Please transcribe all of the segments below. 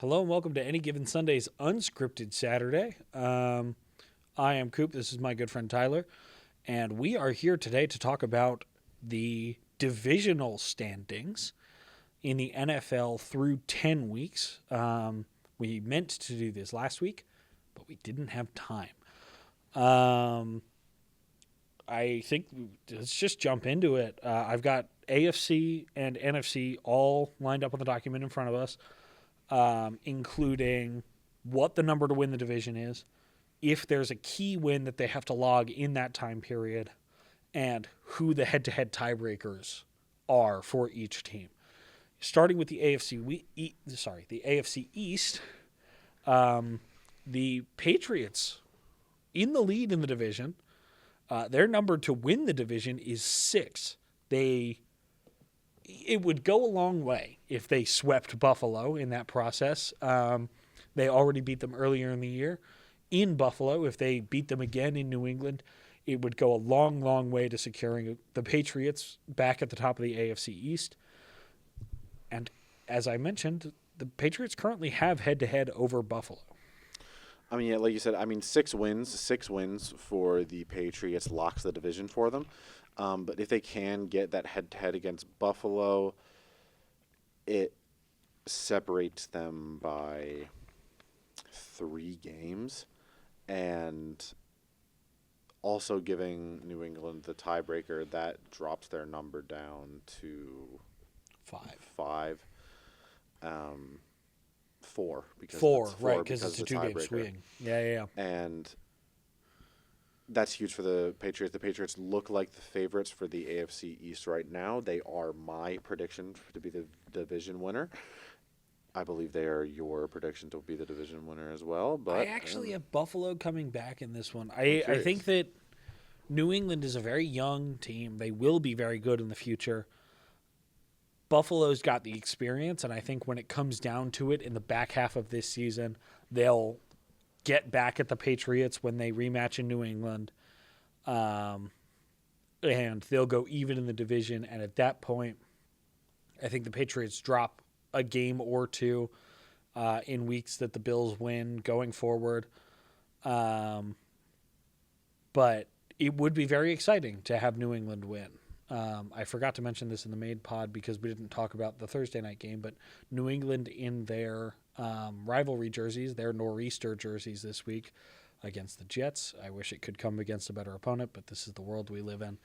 Hello and welcome to Any Given Sunday's Unscripted Saturday. I am Coop. This is my good friend Tyler. And we are here today to talk about the divisional standings in the NFL through 10 weeks. We meant to do this last week, but we didn't have time. I think let's just jump into it. I've got AFC and NFC all lined up on the document in front of us. Including what the number to win the division is, if there's a key win that they have to log in that time period, and who the head-to-head tiebreakers are for each team. Starting with the AFC East, the Patriots in the lead in the division. Their number to win the division is 6. It would go a long way if they swept Buffalo in that process. They already beat them earlier in the year. In Buffalo, if they beat them again in New England, it would go a long, long way to securing the Patriots back at the top of the AFC East. And as I mentioned, the Patriots currently have head-to-head over Buffalo. I mean, yeah, like you said, 6 wins for the Patriots locks the division for them. But if they can get that head-to-head against Buffalo, it separates them by 3 games, and also giving New England the tiebreaker, that drops their number down to 5. 4 because it's a 2-game swing. Yeah. And that's huge for the Patriots. The Patriots look like the favorites for the AFC East right now. They are my prediction to be the division winner. I believe they are your prediction to be the division winner as well. But I actually have Buffalo coming back in this one. I think that New England is a very young team. They will be very good in the future. Buffalo's got the experience, and I think when it comes down to it in the back half of this season, they'll get back at the Patriots when they rematch in New England, and they'll go even in the division. And at that point, I think the Patriots drop a game or two in weeks that the Bills win going forward. But it would be very exciting to have New England win. I forgot to mention this in the main pod because we didn't talk about the Thursday night game, but New England in their rivalry jerseys, their nor'easter jerseys this week against the Jets. I wish it could come against a better opponent, but this is the world we live in.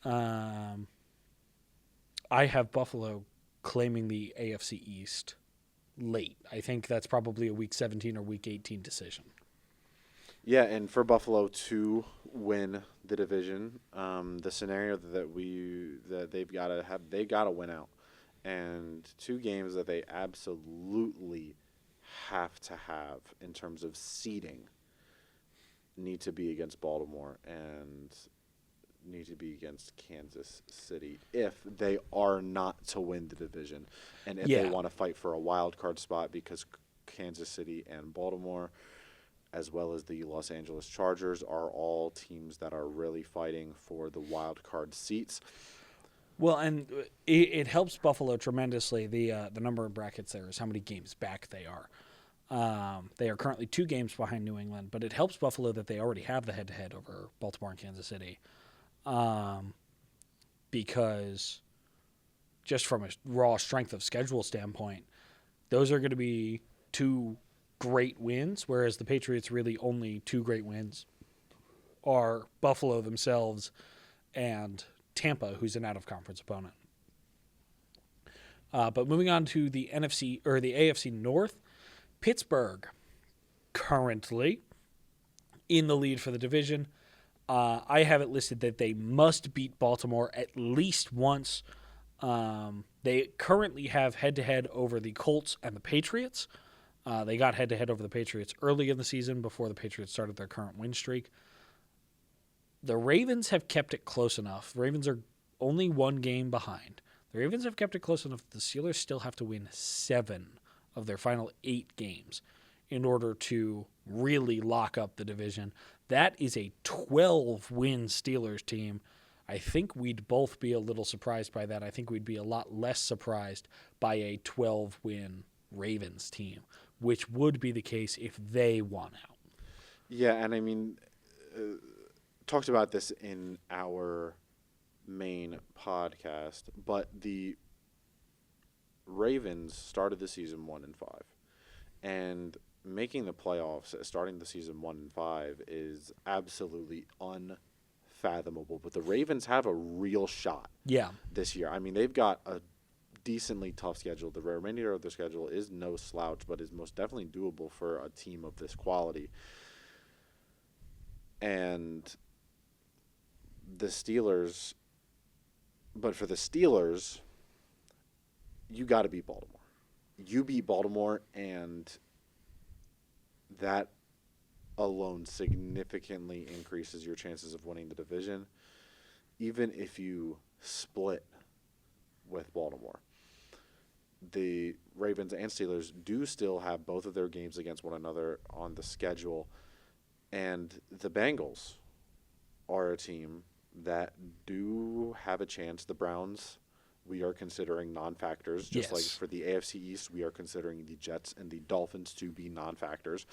I have Buffalo claiming the AFC East late. I think that's probably a Week 17 or Week 18 decision. yeah, and for Buffalo to win the division, the scenario that they've got to have, they got to win out. And 2 games that they absolutely have to have in terms of seeding need to be against Baltimore and need to be against Kansas City if they are not to win the division. And if they want to fight for a wild card spot, because Kansas City and Baltimore, as well as the Los Angeles Chargers, are all teams that are really fighting for the wild card seats. Well, and it helps Buffalo tremendously. The number of brackets there is how many games back they are. They are currently 2 games behind New England, but it helps Buffalo that they already have the head-to-head over Baltimore and Kansas City, because just from a raw strength of schedule standpoint, those are going to be 2 great wins, whereas the Patriots really only 2 great wins are Buffalo themselves and Tampa, who's an out-of-conference opponent. But moving on to the NFC or the AFC North, Pittsburgh currently in the lead for the division. I have it listed that they must beat Baltimore at least once. They currently have head-to-head over the Colts and the Patriots. They got head-to-head over the Patriots early in the season before the Patriots started their current win streak. The Ravens have kept it close enough. The Ravens are only 1 game behind. The Ravens have kept it close enough. The Steelers still have to win 7 of their final 8 games in order to really lock up the division. That is a 12-win Steelers team. I think we'd both be a little surprised by that. I think we'd be a lot less surprised by a 12-win Ravens team, which would be the case if they won out. Yeah, and I mean, talked about this in our main podcast, but the Ravens started the season 1-5, and making the playoffs, starting the season 1-5, is absolutely unfathomable. But the Ravens have a real shot. Yeah. This year, I mean, they've got a decently tough schedule. The remainder of their schedule is no slouch, but is most definitely doable for a team of this quality. And the Steelers, but for the Steelers, you got to beat Baltimore. You beat Baltimore, and that alone significantly increases your chances of winning the division, even if you split with Baltimore. The Ravens and Steelers do still have both of their games against one another on the schedule, and the Bengals are a team that do have a chance. The Browns, we are considering non-factors, just like for the AFC East, we are considering the Jets and the Dolphins to be non-factors.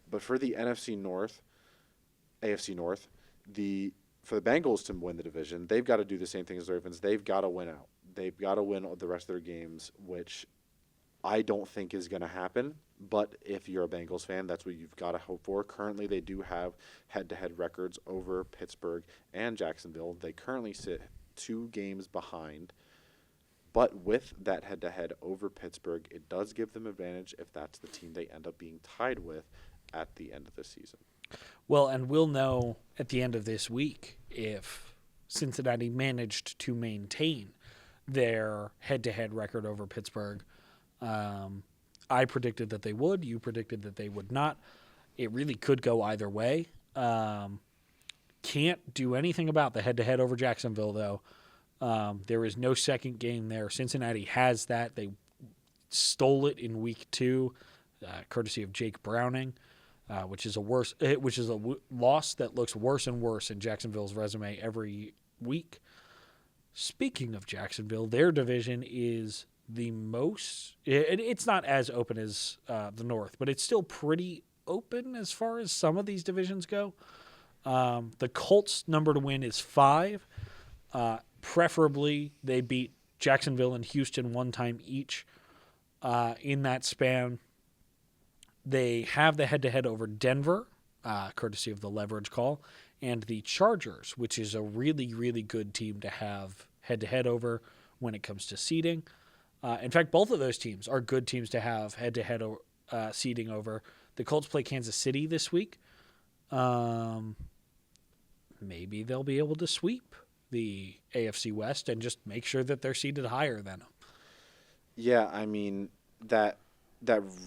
But for the AFC North, for the Bengals to win the division, they've got to do the same thing as the Ravens. They've got to win out. They've got to win the rest of their games, which I don't think is going to happen. But if you're a Bengals fan, that's what you've got to hope for. Currently, they do have head-to-head records over Pittsburgh and Jacksonville. They currently sit 2 games behind. But with that head-to-head over Pittsburgh, it does give them advantage if that's the team they end up being tied with at the end of the season. Well, and we'll know at the end of this week if Cincinnati managed to maintain their head-to-head record over Pittsburgh. I predicted that they would. You predicted that they would not. It really could go either way. Can't do anything about the head-to-head over Jacksonville, though. There is no second game there. Cincinnati has that. They stole it in week 2, courtesy of Jake Browning, which is a loss that looks worse and worse in Jacksonville's resume every week. Speaking of Jacksonville, their division is the most. It's not as open as the North, but it's still pretty open as far as some of these divisions go. The Colts' number to win is 5. Preferably, they beat Jacksonville and Houston one time each in that span. They have the head-to-head over Denver, courtesy of the leverage call, and the Chargers, which is a really, really good team to have head-to-head over when it comes to seeding. In fact, both of those teams are good teams to have head-to-head seeding over. The Colts play Kansas City this week. Maybe they'll be able to sweep the AFC West and just make sure that they're seeded higher than them. Yeah, I mean, that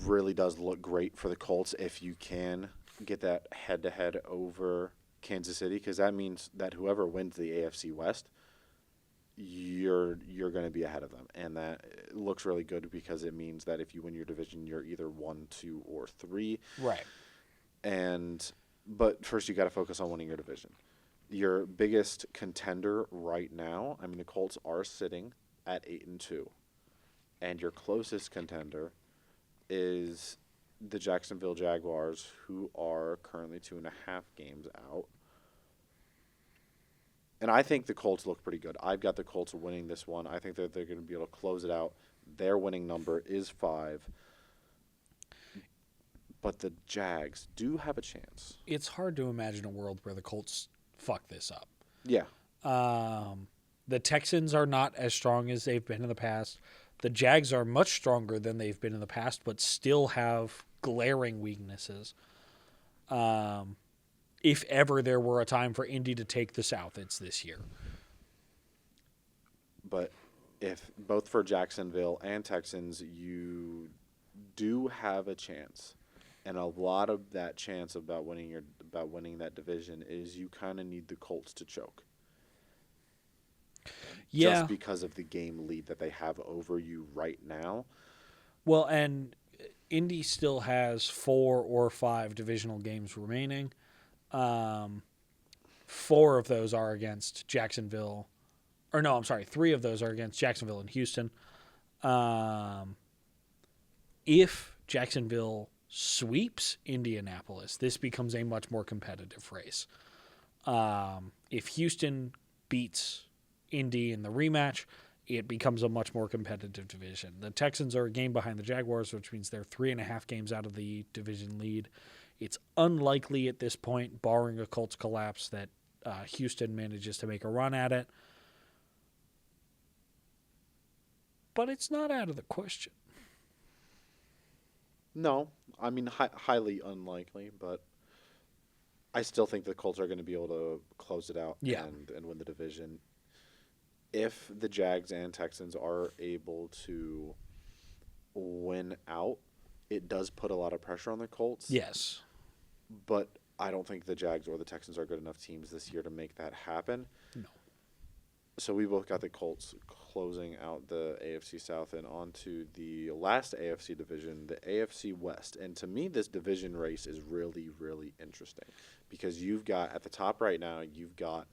really does look great for the Colts if you can get that head-to-head over Kansas City, because that means that whoever wins the AFC West, you're going to be ahead of them. And that looks really good because it means that if you win your division, you're either 1, 2, or 3. Right. But first you got to focus on winning your division. Your biggest contender right now, I mean, the Colts are sitting at 8-2, and your closest contender is the Jacksonville Jaguars, who are currently 2.5 games out. And I think the Colts look pretty good. I've got the Colts winning this one. I think that they're going to be able to close it out. Their winning number is 5. But the Jags do have a chance. It's hard to imagine a world where the Colts fuck this up. Yeah. The Texans are not as strong as they've been in the past. The Jags are much stronger than they've been in the past, but still have glaring weaknesses. If ever there were a time for Indy to take the South, it's this year. But if both for Jacksonville and Texans, you do have a chance. And a lot of that chance about winning that division is you kind of need the Colts to choke. Yeah. Just because of the game lead that they have over you right now. Well, and Indy still has 4 or 5 divisional games remaining. 4 of those are against Jacksonville. Or no, I'm sorry, 3 of those are against Jacksonville and Houston. if Jacksonville sweeps Indianapolis, this becomes a much more competitive race. If Houston beats Indy in the rematch, it becomes a much more competitive division. The Texans are a game behind the Jaguars, which means they're 3.5 games out of the division lead. It's unlikely at this point, barring a Colts collapse, that Houston manages to make a run at it. But it's not out of the question. No, I mean highly unlikely, but I still think the Colts are going to be able to close it out and win the division. If the Jags and Texans are able to win out, it does put a lot of pressure on the Colts. Yes. But I don't think the Jags or the Texans are good enough teams this year to make that happen. No. So we both got the Colts closing out the AFC South and on to the last AFC division, the AFC West. And to me, this division race is really, really interesting because you've got, at the top right now, you've got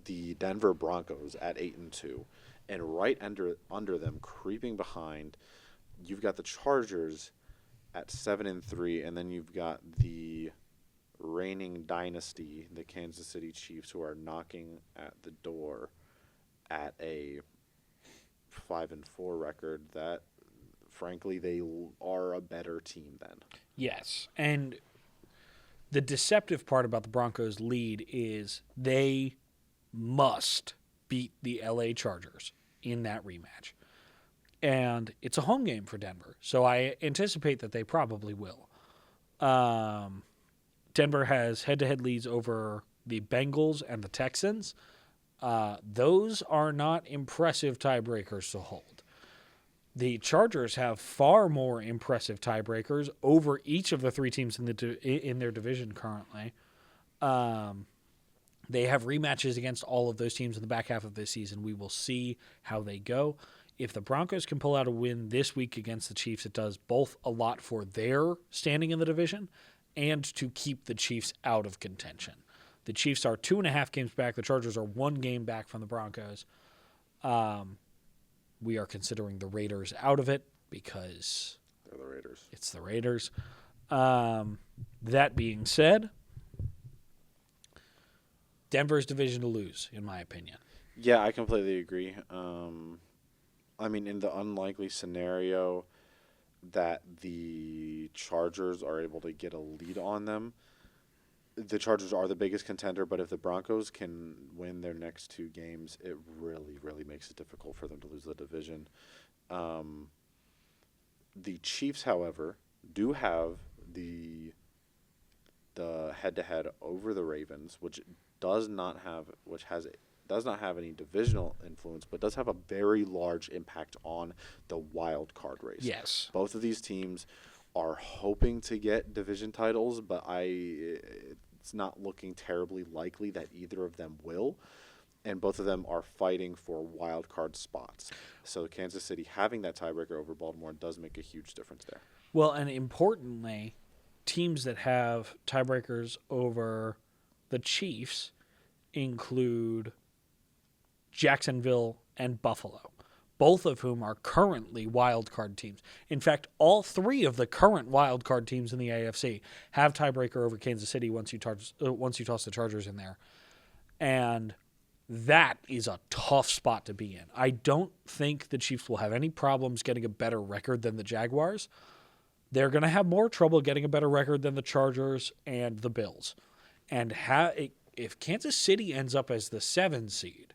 the Denver Broncos at 8-2. And right under them, creeping behind, you've got the Chargers at 7-3. And then you've got the reigning dynasty, the Kansas City Chiefs, who are knocking at the door at a 5-4 record that, frankly, they are a better team than. Yes, and the deceptive part about the Broncos' lead is they must beat the LA Chargers in that rematch. And it's a home game for Denver, so I anticipate that they probably will. Denver has head-to-head leads over the Bengals and the Texans. Those are not impressive tiebreakers to hold. The Chargers have far more impressive tiebreakers over each of the three teams in their division currently. They have rematches against all of those teams in the back half of this season. We will see how they go. If the Broncos can pull out a win this week against the Chiefs, it does both a lot for their standing in the division and to keep the Chiefs out of contention. The Chiefs are 2.5 games back. The Chargers are 1 game back from the Broncos. We are considering the Raiders out of it because they're the Raiders. It's the Raiders. That being said, Denver's division to lose, in my opinion. Yeah, I completely agree. I mean, in the unlikely scenario that the Chargers are able to get a lead on them, the Chargers are the biggest contender, but if the Broncos can win their next 2 games, it really, really makes it difficult for them to lose the division. The Chiefs, however, do have the head-to-head over the Ravens, which does not have any divisional influence, but does have a very large impact on the wild card race. Yes. Both of these teams are hoping to get division titles, but it's not looking terribly likely that either of them will. And both of them are fighting for wild card spots. So Kansas City having that tiebreaker over Baltimore does make a huge difference there. Well, and importantly, teams that have tiebreakers over the Chiefs include Jacksonville and Buffalo, both of whom are currently wild card teams. In fact, all 3 of the current wild card teams in the AFC have tiebreaker over Kansas City once you toss the Chargers in there. And that is a tough spot to be in. I don't think the Chiefs will have any problems getting a better record than the Jaguars. They're going to have more trouble getting a better record than the Chargers and the Bills. And if Kansas City ends up as the 7 seed,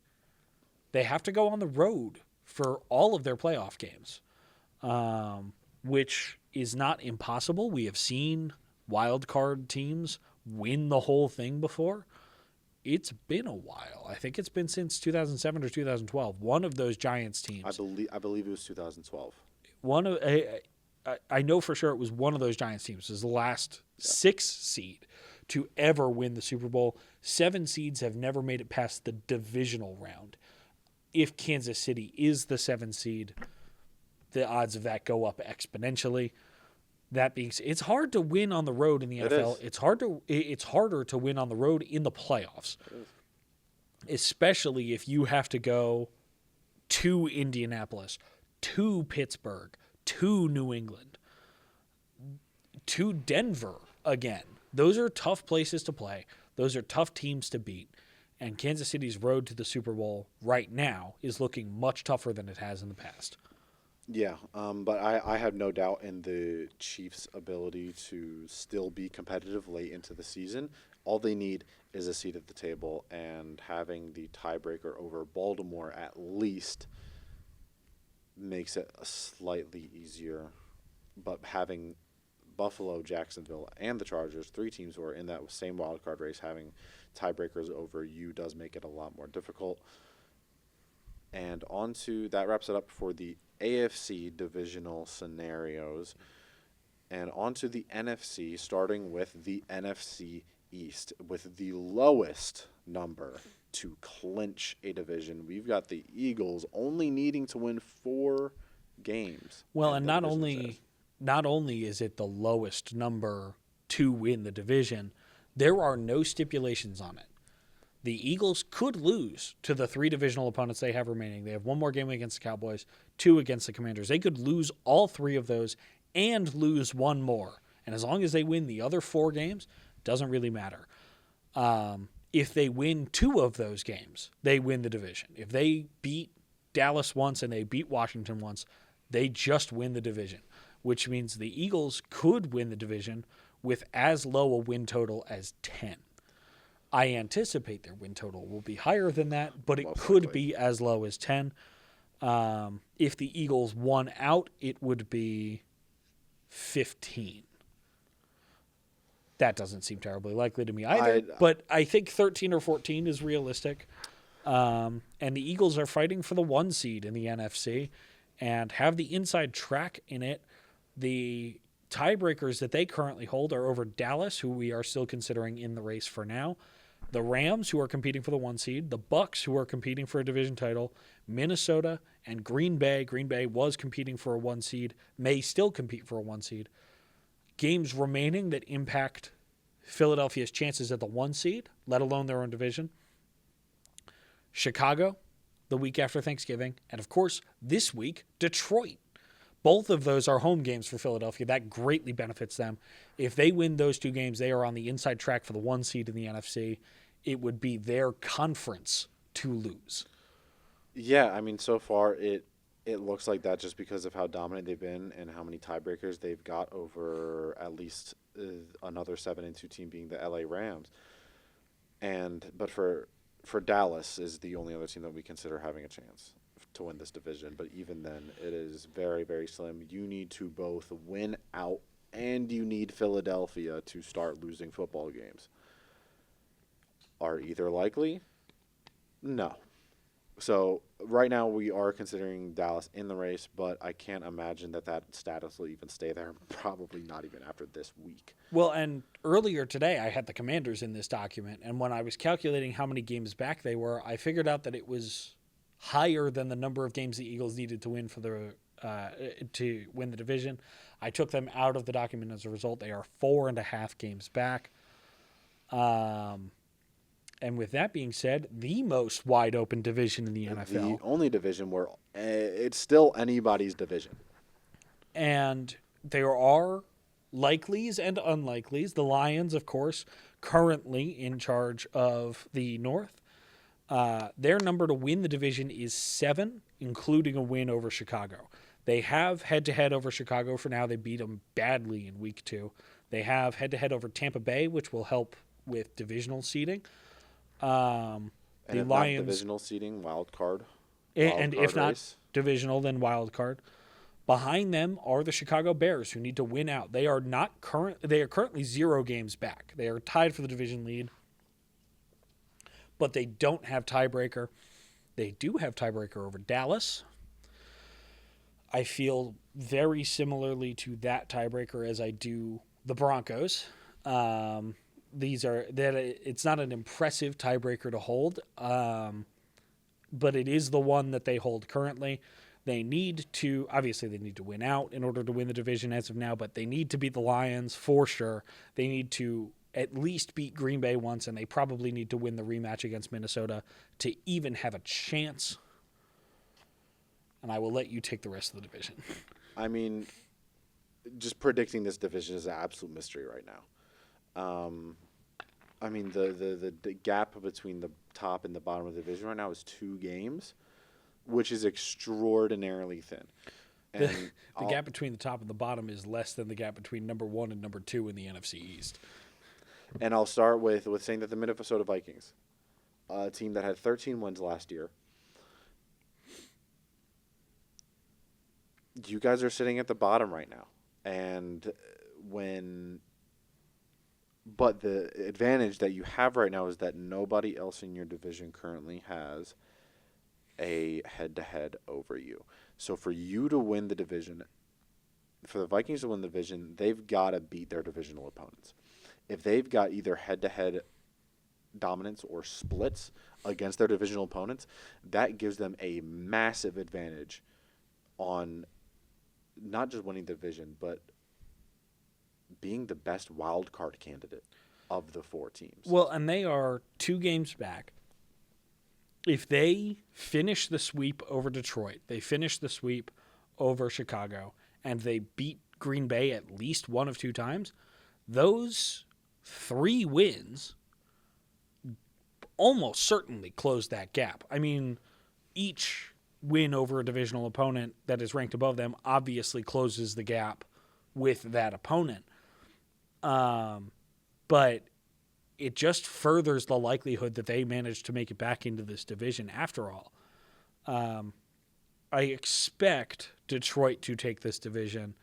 they have to go on the road for all of their playoff games, which is not impossible. We have seen wild card teams win the whole thing before. It's been a while. I think it's been since 2007 or 2012. One of those Giants teams. I believe it was 2012. I know for sure it was one of those Giants teams. It was the last 6 seed to ever win the Super Bowl. 7 seeds have never made it past the divisional round. If Kansas City is the 7 seed, the odds of that go up exponentially. That being said, it's hard to win on the road in the NFL. It's harder to win on the road in the playoffs, especially if you have to go to Indianapolis, to Pittsburgh, to New England, to Denver again. Those are tough places to play. Those are tough teams to beat. And Kansas City's road to the Super Bowl right now is looking much tougher than it has in the past. Yeah, but I have no doubt in the Chiefs' ability to still be competitive late into the season. All they need is a seat at the table, and having the tiebreaker over Baltimore at least makes it a slightly easier. But having Buffalo, Jacksonville, and the Chargers, 3 teams who are in that same wild card race, having tiebreakers over you does make it a lot more difficult. And that wraps it up for the AFC divisional scenarios. And onto the NFC, starting with the NFC East, with the lowest number to clinch a division. We've got the Eagles only needing to win 4 games. Well, and not only is it the lowest number to win the division, there are no stipulations on it. The Eagles could lose to the 3 divisional opponents they have remaining. They have 1 more game against the Cowboys, 2 against the Commanders. They could lose all 3 of those and lose 1 more. And as long as they win the other 4 games, doesn't really matter. If they win 2 of those games, they win the division. If they beat Dallas once and they beat Washington once, they just win the division, which means the Eagles could win the division with as low a win total as 10. I anticipate their win total will be higher than that, but it could be as low as 10. If the Eagles won out, it would be 15. That doesn't seem terribly likely to me either, but I think 13 or 14 is realistic. And the Eagles are fighting for the 1 seed in the NFC and have the inside track in it. The tiebreakers that they currently hold are over Dallas, who we are still considering in the race for now, the Rams, who are competing for the 1 seed, the Bucks, who are competing for a division title, Minnesota, and Green Bay. Green Bay was competing for a 1 seed, may still compete for a 1 seed. Games remaining that impact Philadelphia's chances at the 1 seed, let alone their own division. Chicago, the week after Thanksgiving, and of course, this week, Detroit. Both of those are home games for Philadelphia. That greatly benefits them. If they win those 2 games, they are on the inside track for the 1 seed in the NFC. It would be their conference to lose. Yeah, I mean, so far it looks like that just because of how dominant they've been and how many tiebreakers they've got over at least another 7-2 team being the LA Rams. But for Dallas is the only other team that we consider having a chance to win this division. But even then, it is very, very slim. You need to both win out and you need Philadelphia to start losing football games. Are either likely? No. So right now we are considering Dallas in the race, but I can't imagine that status will even stay there, probably not even after this week. Well, and earlier today I had the Commanders in this document, and when I was calculating how many games back they were, I figured out that it was higher than the number of games the Eagles needed to win to win the division. I took them out of the document as a result. They are 4.5 games back. And with that being said, the most wide open division in the NFL. The only division where it's still anybody's division. And there are likelies and unlikelies. The Lions, of course, currently in charge of the North. Their number to win the division is 7, including a win over Chicago. They have head-to-head over Chicago for now. They beat them badly in week 2. They have head-to-head over Tampa Bay, which will help with divisional seeding. And the if Lions, not divisional seeding, wild card. And if race. not divisional, then wild card. Behind them are the Chicago Bears, who need to win out. They are currently 0 games back. They are tied for the division lead, but they don't have tiebreaker. They do have tiebreaker over Dallas. I feel very similarly to that tiebreaker as I do the Broncos. It's not an impressive tiebreaker to hold, but it is the one that they hold currently. They need to win out in order to win the division as of now, but they need to beat the Lions for sure. They need to at least beat Green Bay once, and they probably need to win the rematch against Minnesota to even have a chance. And I will let you take the rest of the division. I mean, just predicting this division is an absolute mystery right now. I mean, the gap between the top and the bottom of the division right now is 2 games, which is extraordinarily thin. And The gap between the top and the bottom is less than the gap between number 1 and number 2 in the NFC East. And I'll start with saying that the Minnesota Vikings, a team that had 13 wins last year, you guys are sitting at the bottom right now. And but the advantage that you have right now is that nobody else in your division currently has a head-to-head over you. So for you to win the division, for the Vikings to win the division, they've got to beat their divisional opponents. If they've got either head-to-head dominance or splits against their divisional opponents, that gives them a massive advantage on not just winning the division, but being the best wild card candidate of the 4 teams. Well, and they are 2 games back. If they finish the sweep over Detroit, they finish the sweep over Chicago, and they beat Green Bay at least 1 of 2 times, those 3 wins almost certainly close that gap. I mean, each win over a divisional opponent that is ranked above them obviously closes the gap with that opponent. But it just furthers the likelihood that they manage to make it back into this division after all. I expect Detroit to take this division.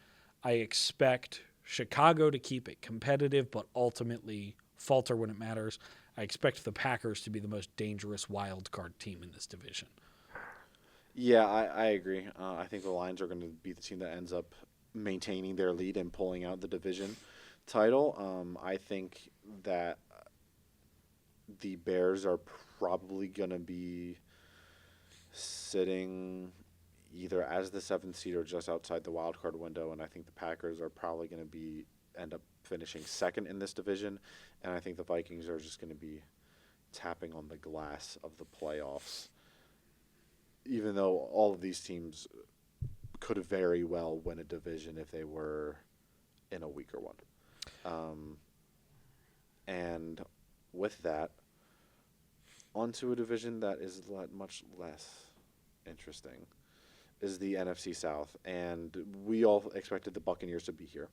I expect Chicago to keep it competitive, but ultimately falter when it matters. I expect the Packers to be the most dangerous wild card team in this division. Yeah, I agree. I think the Lions are going to be the team that ends up maintaining their lead and pulling out the division title. I think that the Bears are probably going to be sitting either as the 7th seed or just outside the wild card window, and I think the Packers are probably going to end up finishing 2nd in this division, and I think the Vikings are just going to be tapping on the glass of the playoffs, even though all of these teams could very well win a division if they were in a weaker one. And with that, onto a division that is much less interesting is the NFC South. And we all expected the Buccaneers to be here.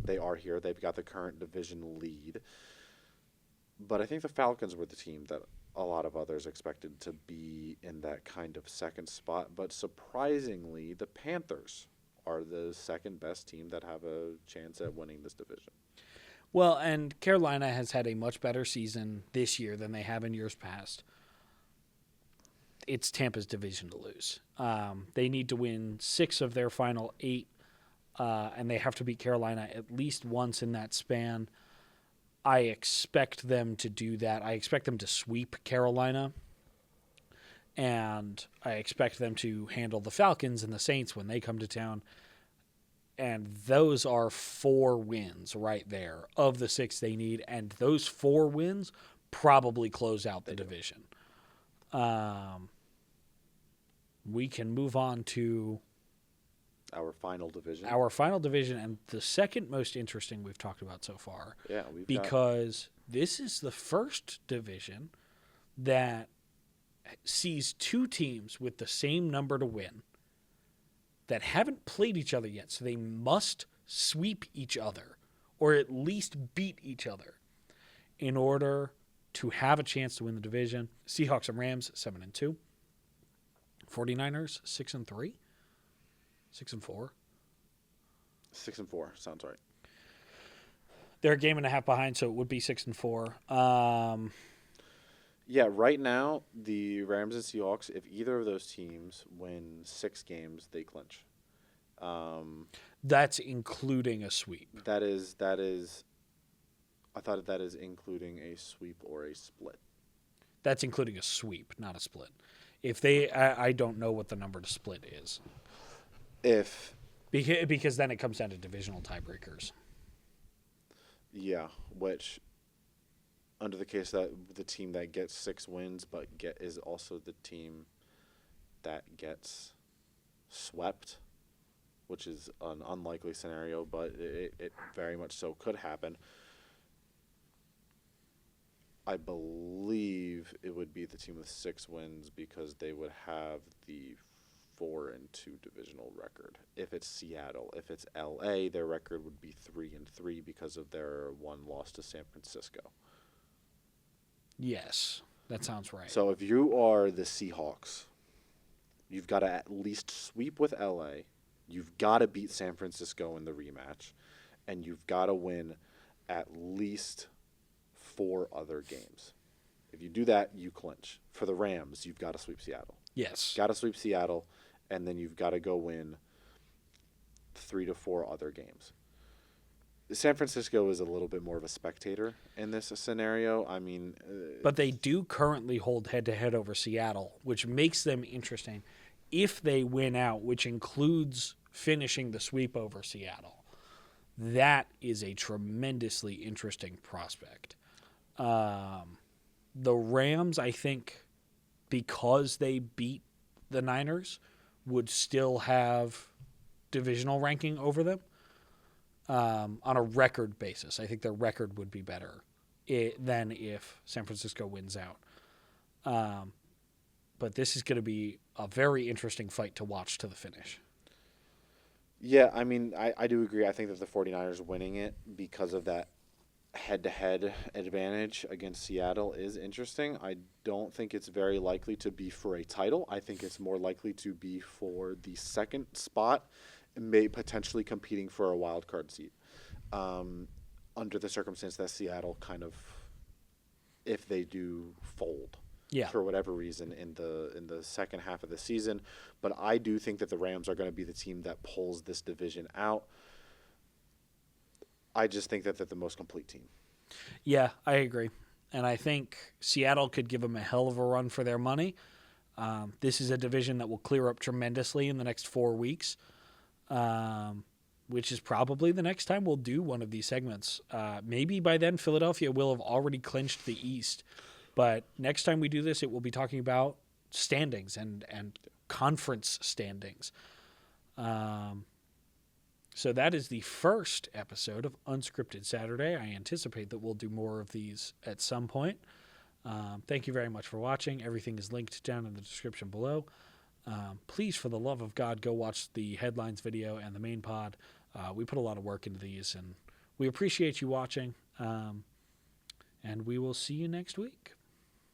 They are here. They've got the current division lead. But I think the Falcons were the team that a lot of others expected to be in that kind of 2nd spot. But surprisingly, the Panthers are the 2nd best team that have a chance at winning this division. Well, and Carolina has had a much better season this year than they have in years past. It's Tampa's division to lose. They need to win 6 of their final 8, and they have to beat Carolina at least once in that span. I expect them to do that. I expect them to sweep Carolina, and I expect them to handle the Falcons and the Saints when they come to town. And those are 4 wins right there of the 6 they need, and those 4 wins probably close out the division. We can move on to our final division. And the second most interesting we've talked about so far. Yeah, because this is the first division that sees 2 teams with the same number to win that haven't played each other yet, so they must sweep each other or at least beat each other in order to have a chance to win the division. Seahawks and Rams 7-2. 49ers 6-3. 6-4. 6-4 sounds right. They're a game and a half behind, so it would be 6-4. Yeah, right now, the Rams and Seahawks, if either of those teams win 6 games, they clinch. That's including a sweep. That is. I thought that is including a sweep or a split. That's including a sweep, not a split. If they, I don't know what the number to split is. Because then it comes down to divisional tiebreakers. Yeah, which under the case that the team that gets 6 wins but is also the team that gets swept, which is an unlikely scenario, but it very much so could happen. I believe it would be the team with 6 wins because they would have the 4-2 divisional record. If it's Seattle, if it's LA, their record would be 3-3 because of their 1 loss to San Francisco. Yes, that sounds right. So if you are the Seahawks, you've got to at least sweep with LA. You've got to beat San Francisco in the rematch, and you've got to win at least 4 other games. If you do that, you clinch. For the Rams, you've got to sweep Seattle. Yes. Got to sweep Seattle, and then you've got to go win 3 to 4 other games. San Francisco is a little bit more of a spectator in this scenario. I mean, but they do currently hold head-to-head over Seattle, which makes them interesting. If they win out, which includes finishing the sweep over Seattle, that is a tremendously interesting prospect. The Rams, I think, because they beat the Niners, would still have divisional ranking over them on a record basis. I think their record would be better than if San Francisco wins out. But this is going to be a very interesting fight to watch to the finish. Yeah, I mean, I do agree. I think that the 49ers winning it because of that head-to-head advantage against Seattle is interesting. I don't think it's very likely to be for a title. I think it's more likely to be for the second spot, may potentially competing for a wild card seat. Under the circumstance that Seattle kind of, if they do fold, for whatever reason in the second half of the season, but I do think that the Rams are going to be the team that pulls this division out. I just think that they're the most complete team. Yeah, I agree. And I think Seattle could give them a hell of a run for their money. This is a division that will clear up tremendously in the next 4 weeks, which is probably the next time we'll do one of these segments. Maybe by then Philadelphia will have already clinched the East. But next time we do this, it will be talking about standings and conference standings. So that is the first episode of Unscripted Saturday. I anticipate that we'll do more of these at some point. Thank you very much for watching. Everything is linked down in the description below. Please, for the love of God, go watch the headlines video and the main pod. We put a lot of work into these, and we appreciate you watching. And we will see you next week.